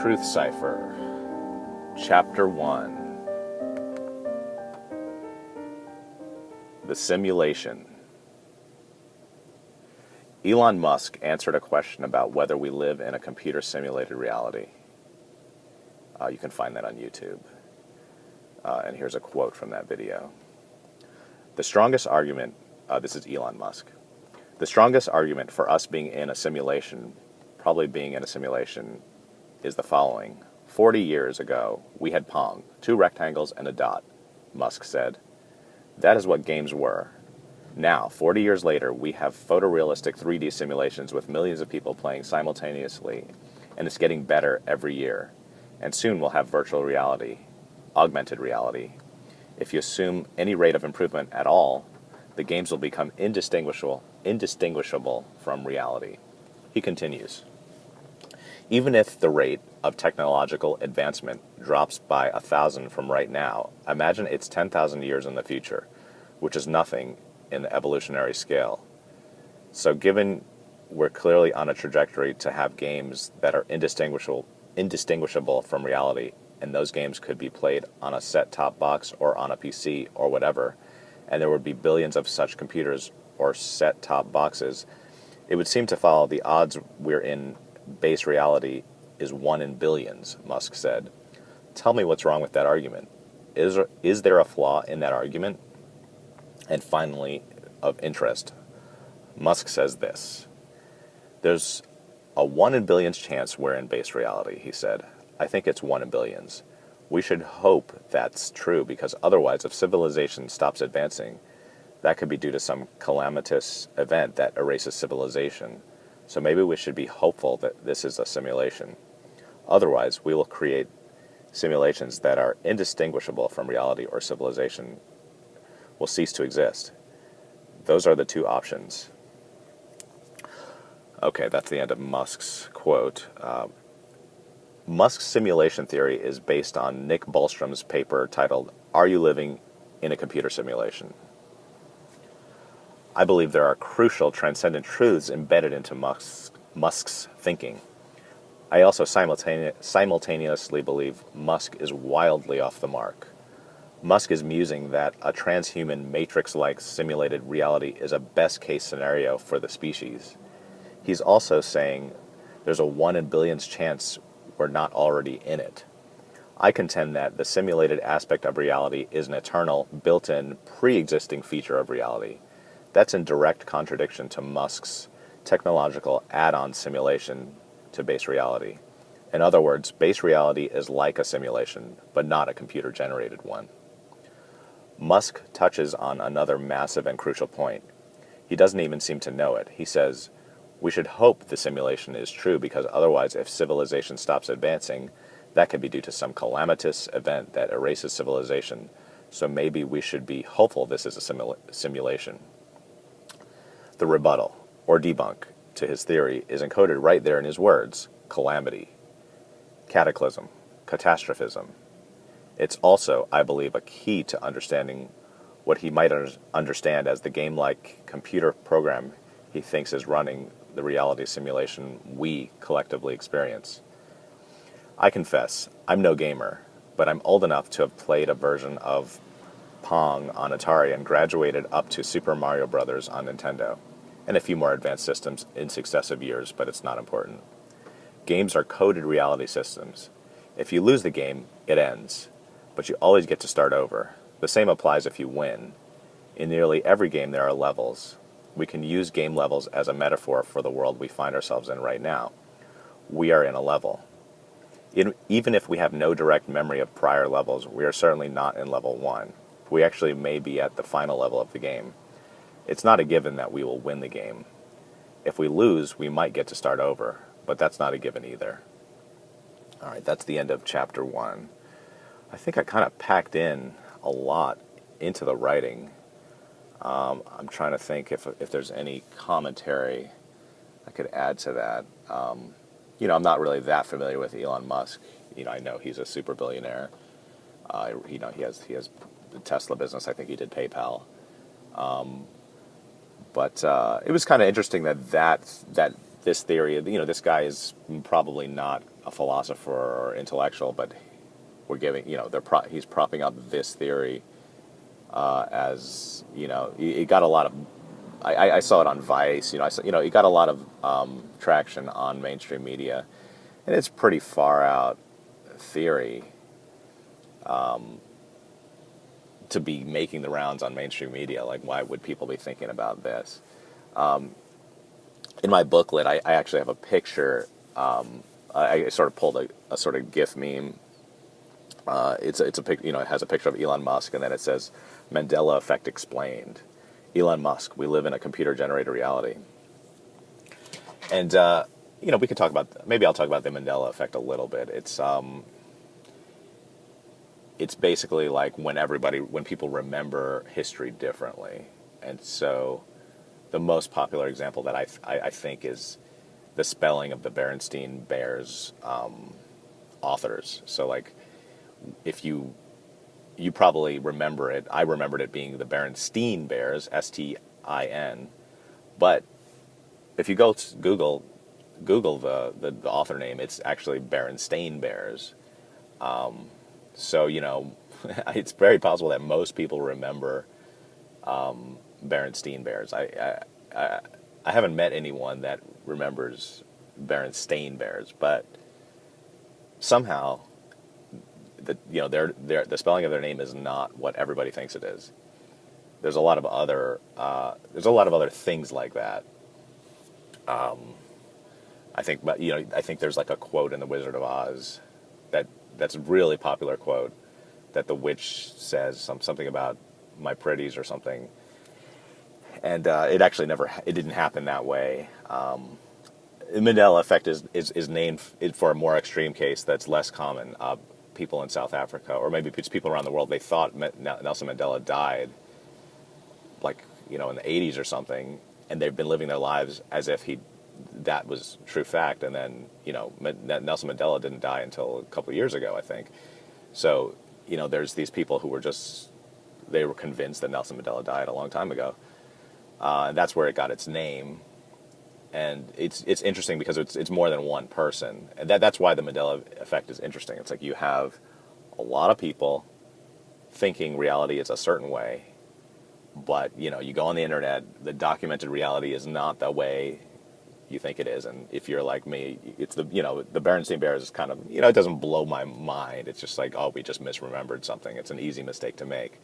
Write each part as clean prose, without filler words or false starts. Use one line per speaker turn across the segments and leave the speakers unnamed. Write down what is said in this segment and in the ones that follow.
Truth Cypher, Chapter 1, The Simulation. Elon Musk answered a question about whether we live in a computer-simulated reality. You can find that on YouTube. And here's a quote from that video. The strongest argument, this is Elon Musk, the strongest argument for us being in a simulation, probably being in a simulation, is the following. 40 years ago, we had pong, 2 rectangles and a dot, Musk said. That is what games were. Now, 40 years later, we have photorealistic 3D simulations with millions of people playing simultaneously, and it's getting better every year. And soon we'll have virtual reality, augmented reality. If you assume any rate of improvement at all, the games will become indistinguishable from reality. He continues. Even if the rate of technological advancement drops by 1,000 from right now, imagine it's 10,000 years in the future, which is nothing in the evolutionary scale. So given we're clearly on a trajectory to have games that are indistinguishable from reality, and those games could be played on a set-top box or on a PC or whatever, and there would be billions of such computers or set-top boxes, it would seem to follow the odds we're in base reality is 1 in billions, Musk said. Tell me what's wrong with that argument. Is there a flaw in that argument? And finally, of interest, Musk says this. There's a 1 in billions chance we're in base reality, he said. I think it's 1 in billions. We should hope that's true, because otherwise, if civilization stops advancing, that could be due to some calamitous event that erases civilization. So maybe we should be hopeful that this is a simulation. Otherwise, we will create simulations that are indistinguishable from reality, or civilization will cease to exist. Those are the 2 options. Okay, that's the end of Musk's quote. Musk's simulation theory is based on Nick Bostром's paper titled, Are You Living in a Computer Simulation? I believe there are crucial transcendent truths embedded into Musk's thinking. I also simultaneously believe Musk is wildly off the mark. Musk is musing that a transhuman matrix-like simulated reality is a best-case scenario for the species. He's also saying there's a 1 in billions chance we're not already in it. I contend that the simulated aspect of reality is an eternal, built-in, pre-existing feature of reality. That's in direct contradiction to Musk's technological add-on simulation to base reality. In other words, base reality is like a simulation, but not a computer-generated one. Musk touches on another massive and crucial point. He doesn't even seem to know it. He says, we should hope the simulation is true, because otherwise, if civilization stops advancing, that could be due to some calamitous event that erases civilization. So maybe we should be hopeful this is a simulation. The rebuttal, or debunk, to his theory is encoded right there in his words: calamity, cataclysm, catastrophism. It's also, I believe, a key to understanding what he might understand as the game-like computer program he thinks is running the reality simulation we collectively experience. I confess, I'm no gamer, but I'm old enough to have played a version of Pong on Atari and graduated up to Super Mario Bros. On Nintendo, and a few more advanced systems in successive years, but it's not important. Games are coded reality systems. If you lose the game, it ends, but you always get to start over. The same applies if you win. In nearly every game there are levels. We can use game levels as a metaphor for the world we find ourselves in right now. We are in a level. Even if we have no direct memory of prior levels, we are certainly not in level 1. We actually may be at the final level of the game. It's not a given that we will win the game. If we lose, we might get to start over, but that's not a given either. All right, that's the end of Chapter 1. I think I kind of packed in a lot into the writing. I'm trying to think if there's any commentary I could add to that. I'm not really that familiar with Elon Musk. I know he's a super billionaire. He has the Tesla business. I think he did PayPal. But it was kind of interesting that this theory, this guy is probably not a philosopher or intellectual, but we're giving, he's propping up this theory as, it got a lot of, I saw it on Vice, it got a lot of traction on mainstream media, and it's pretty far out theory to be making the rounds on mainstream media. Like, why would people be thinking about this? In my booklet, I actually have a picture. I sort of pulled a sort of GIF meme. It's a pic, it has a picture of Elon Musk, and then it says Mandela Effect Explained. Elon Musk, we live in a computer-generated reality. And we could talk about, maybe I'll talk about the Mandela Effect a little bit. It's basically like when people remember history differently. And so the most popular example that I think is the spelling of the Berenstain Bears authors. So, like, if you probably remember it, I remembered it being the Berenstain Bears, Stin, but if you go to Google the author name, it's actually Berenstain Bears. So, it's very possible that most people remember Berenstain Bears. I haven't met anyone that remembers Berenstain Bears, but somehow the spelling of their name is not what everybody thinks it is. There's a lot of other things like that. I think there's like a quote in The Wizard of Oz that's a really popular quote that the witch says something about my pretties or something, and it didn't happen that way. The Mandela Effect is named for a more extreme case that's less common. People in South Africa, or maybe it's people around the world, they thought Nelson Mandela died, like, in the 80s or something, and they've been living their lives as if that was true fact, and then, Nelson Mandela didn't die until a couple of years ago, I think. So, there's these people who they were convinced that Nelson Mandela died a long time ago, and that's where it got its name. And it's interesting because it's more than one person, and that's why the Mandela Effect is interesting. It's like you have a lot of people thinking reality is a certain way, but you go on the internet, the documented reality is not the way you think it is. And if you're like me, it's the Berenstain Bears is kind of, it doesn't blow my mind. It's just like, oh, we just misremembered something. It's an easy mistake to make,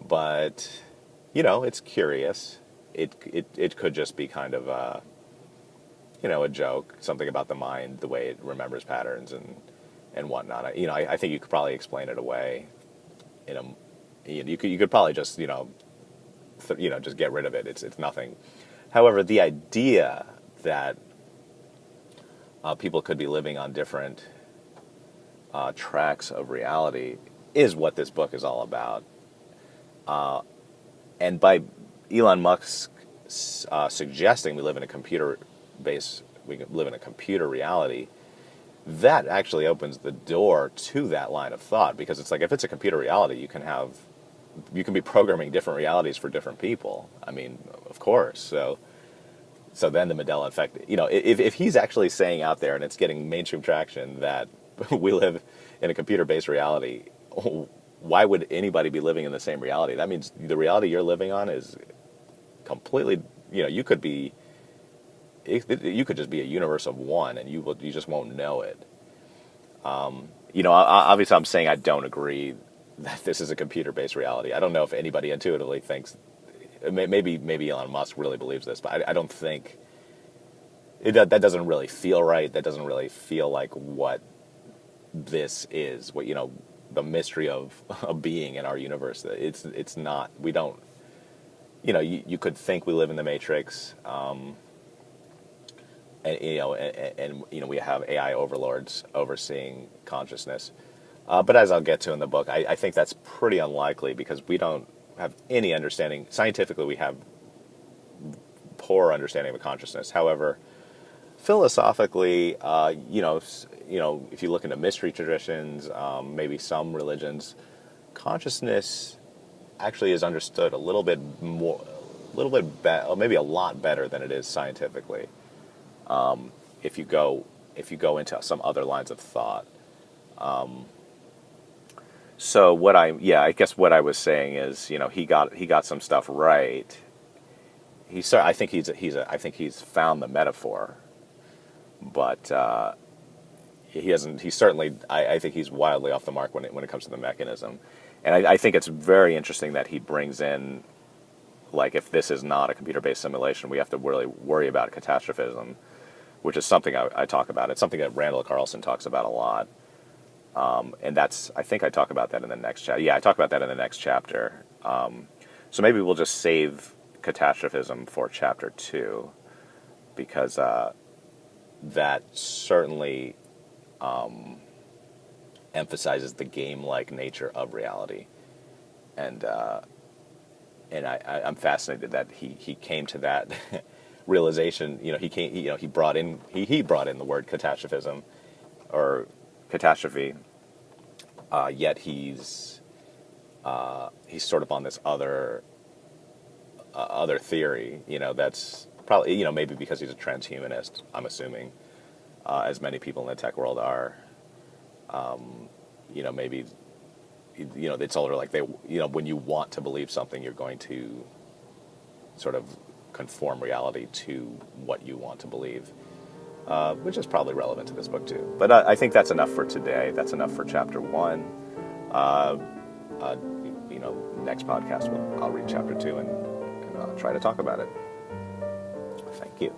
but it's curious. It could just be kind of a joke, something about the mind, the way it remembers patterns and whatnot. I think you could probably explain it away. You could probably just just get rid of it. It's nothing. However, the idea that people could be living on different tracks of reality is what this book is all about. And by Elon Musk suggesting we live in a computer reality, that actually opens the door to that line of thought, because it's like, if it's a computer reality, you can be programming different realities for different people. I mean, of course. So then the Mandela Effect, if he's actually saying out there, and it's getting mainstream traction, that we live in a computer-based reality, why would anybody be living in the same reality? That means the reality you're living on is completely, you could just be a universe of one, and you just won't know it. Obviously I'm saying I don't agree that this is a computer-based reality. I don't know if anybody intuitively thinks, maybe Elon Musk really believes this, but I don't think, that doesn't really feel right. That doesn't really feel like what this is, what, the mystery of being in our universe. It's not, we don't, you could think we live in the Matrix, and we have AI overlords overseeing consciousness. But as I'll get to in the book, I think that's pretty unlikely, because we don't have any understanding. Scientifically, we have poor understanding of consciousness. However, philosophically, if you look into mystery traditions, maybe some religions, consciousness actually is understood maybe a lot better than it is scientifically. if you go into some other lines of thought. So I guess what I was saying is, he got some stuff right. I think he's found the metaphor, but he hasn't. He certainly. I think he's wildly off the mark when it comes to the mechanism, and I think it's very interesting that he brings in, like, if this is not a computer-based simulation, we have to really worry about catastrophism, which is something I talk about. It's something that Randall Carlson talks about a lot. And I think I talk about that in the next chapter. Yeah, I talk about that in the next chapter. So maybe we'll just save catastrophism for chapter 2, because that certainly emphasizes the game-like nature of reality. And I'm fascinated that he came to that realization. He brought in the word catastrophism, or catastrophe, yet he's sort of on this other theory, that's probably, maybe because he's a transhumanist, I'm assuming, as many people in the tech world are. Maybe, it's all like when you want to believe something, you're going to sort of conform reality to what you want to believe. Which is probably relevant to this book too. But I think that's enough for today. That's enough for chapter 1. Next podcast I'll read chapter 2 and try to talk about it. Thank you.